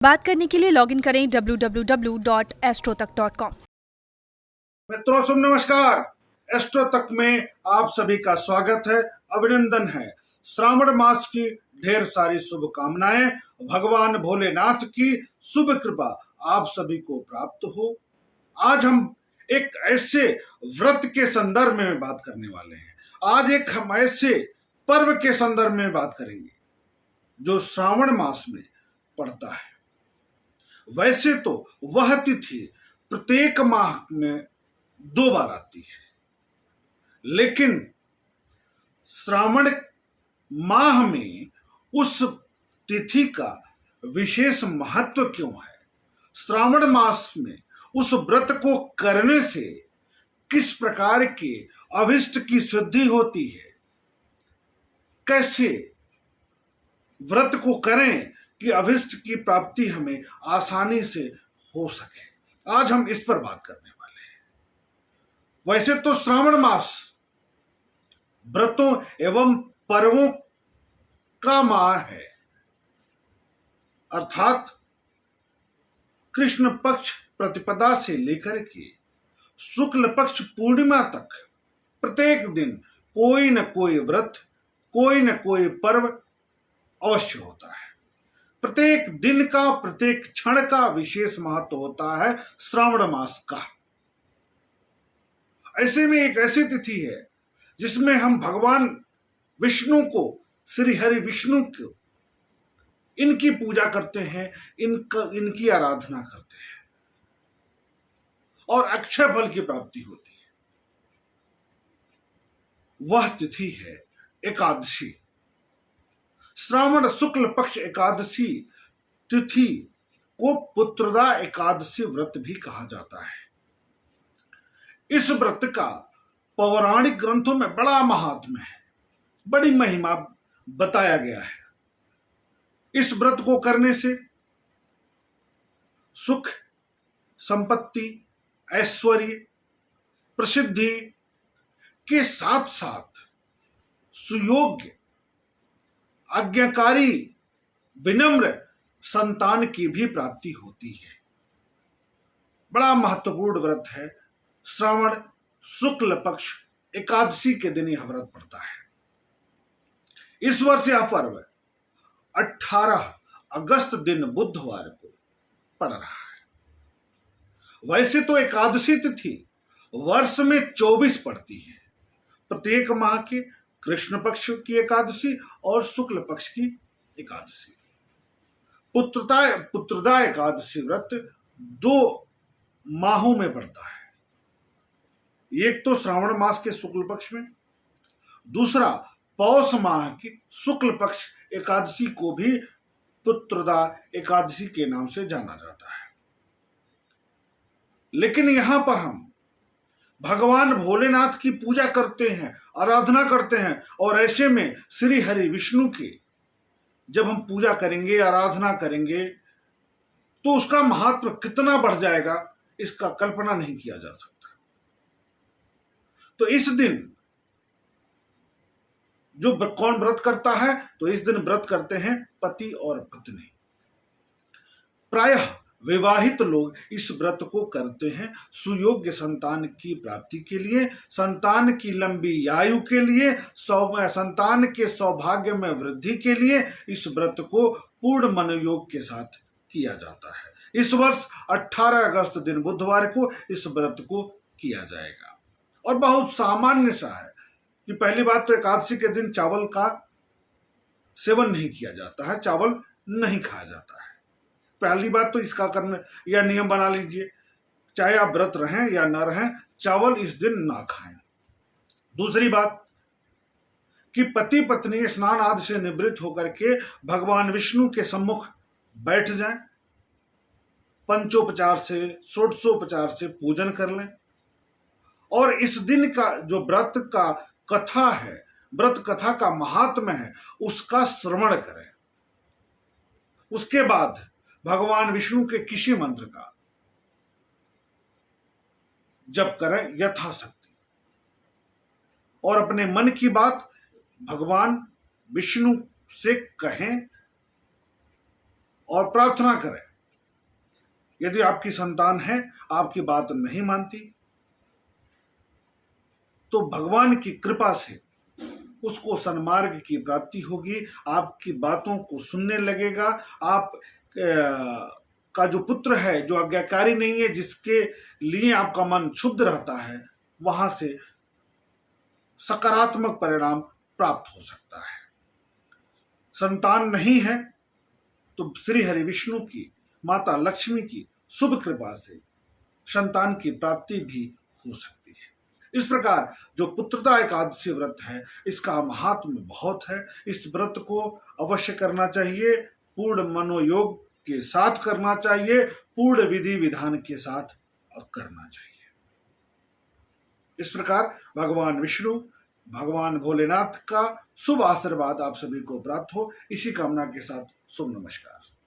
बात करने के लिए लॉगिन करें www.astrotak.com। मित्रों शुभ नमस्कार। एस्ट्रो तक में आप सभी का स्वागत है, अभिनंदन है। श्रावण मास की ढेर सारी शुभकामनाएं। भगवान भोलेनाथ की शुभ कृपा आप सभी को प्राप्त हो। आज हम एक ऐसे व्रत के संदर्भ में बात करने वाले हैं। आज एक हम ऐसे पर्व के संदर्भ में बात करेंगे जो श्रावण मास में पड़ता है। वैसे तो वह तिथि प्रत्येक माह में 2 बार आती है, लेकिन श्रावण माह में उस तिथि का विशेष महत्व क्यों है? श्रावण मास में उस व्रत को करने से किस प्रकार के अभिष्ट की सिद्धि होती है? कैसे व्रत को करें कि अभिष्ट की प्राप्ति हमें आसानी से हो सके? आज हम इस पर बात करने वाले हैं। वैसे तो श्रावण मास व्रतों एवं पर्वों का माह है, अर्थात कृष्ण पक्ष प्रतिपदा से लेकर के शुक्ल पक्ष पूर्णिमा तक प्रत्येक दिन कोई न कोई व्रत, कोई न कोई पर्व अवश्य होता है। प्रत्येक दिन का, प्रत्येक क्षण का विशेष महत्व होता है श्रावण मास का। ऐसे में एक ऐसी तिथि है जिसमें हम भगवान विष्णु को, श्री हरि विष्णु को, इनकी पूजा करते हैं, इनकी आराधना करते हैं और अक्षय फल की प्राप्ति होती है। वह तिथि है एकादशी। श्रावण शुक्ल पक्ष एकादशी तिथि को पुत्रदा एकादशी व्रत भी कहा जाता है। इस व्रत का पौराणिक ग्रंथों में बड़ा महात्म्य है, बड़ी महिमा बताया गया है। इस व्रत को करने से सुख, संपत्ति, ऐश्वर्य, प्रसिद्धि के साथ साथ सुयोग्य, आज्ञाकारी, विनम्र संतान की भी प्राप्ति होती है। बड़ा महत्वपूर्ण व्रत है। श्रावण शुक्ल पक्ष एकादशी के दिन यह व्रत पड़ता है। इस वर्ष यह पर्व 18 अगस्त दिन बुधवार को पड़ रहा है। वैसे तो एकादशी तिथि वर्ष में 24 पड़ती है, प्रत्येक माह के कृष्ण पक्ष की एकादशी और शुक्ल पक्ष की एकादशी। पुत्रदा एकादशी व्रत 2 माहों में पड़ता है। एक तो श्रावण मास के शुक्ल पक्ष में, दूसरा पौष माह की शुक्ल पक्ष एकादशी को भी पुत्रदा एकादशी के नाम से जाना जाता है। लेकिन यहां पर हम भगवान भोलेनाथ की पूजा करते हैं, आराधना करते हैं, और ऐसे में श्री हरि विष्णु की जब हम पूजा करेंगे, आराधना करेंगे, तो उसका महत्व कितना बढ़ जाएगा इसका कल्पना नहीं किया जा सकता। तो इस दिन जो कौन व्रत करता है, तो इस दिन व्रत करते हैं पति और पत्नी। प्रायः विवाहित लोग इस व्रत को करते हैं सुयोग्य संतान की प्राप्ति के लिए, संतान की लंबी आयु के लिए, संतान के सौभाग्य में वृद्धि के लिए इस व्रत को पूर्ण मनोयोग के साथ किया जाता है। इस वर्ष 18 अगस्त दिन बुधवार को इस व्रत को किया जाएगा। और बहुत सामान्य सा है कि पहली बात तो एकादशी के दिन चावल का सेवन नहीं किया जाता है, चावल नहीं खाया जाता है। पहली बात तो इसका करना या नियम बना लीजिए, चाहे आप व्रत रहें या ना रहें, चावल इस दिन ना खाएं। दूसरी बात कि पति पत्नी स्नान आदि से निवृत्त होकर के भगवान विष्णु के सम्मुख बैठ जाएं, पंचोपचार से, षोडशोपचार से पूजन कर लें, और इस दिन का जो व्रत का कथा है, व्रत कथा का महात्म्य है, उसका श्रवण करें। उसके बाद भगवान विष्णु के किसी मंत्र का जप करें यथाशक्ति, और अपने मन की बात भगवान विष्णु से कहें और प्रार्थना करें यदि आपकी संतान है, आपकी बात नहीं मानती, तो भगवान की कृपा से उसको सन्मार्ग की प्राप्ति होगी, आपकी बातों को सुनने लगेगा। आप का जो पुत्र है, जो आज्ञाकारी नहीं है, जिसके लिए आपका मन क्षुब्ध रहता है, वहां से सकारात्मक परिणाम प्राप्त हो सकता है। संतान नहीं है तो श्री हरि विष्णु की, माता लक्ष्मी की शुभ कृपा से संतान की प्राप्ति भी हो सकती है। इस प्रकार जो पुत्रदा एकादशी व्रत है, इसका महात्म्य बहुत है। इस व्रत को अवश्य करना चाहिए, पूर्ण मनोयोग के साथ करना चाहिए, पूर्ण विधि विधान के साथ करना चाहिए। इस प्रकार भगवान विष्णु, भगवान भोलेनाथ का शुभ आशीर्वाद आप सभी को प्राप्त हो, इसी कामना के साथ शुभ नमस्कार।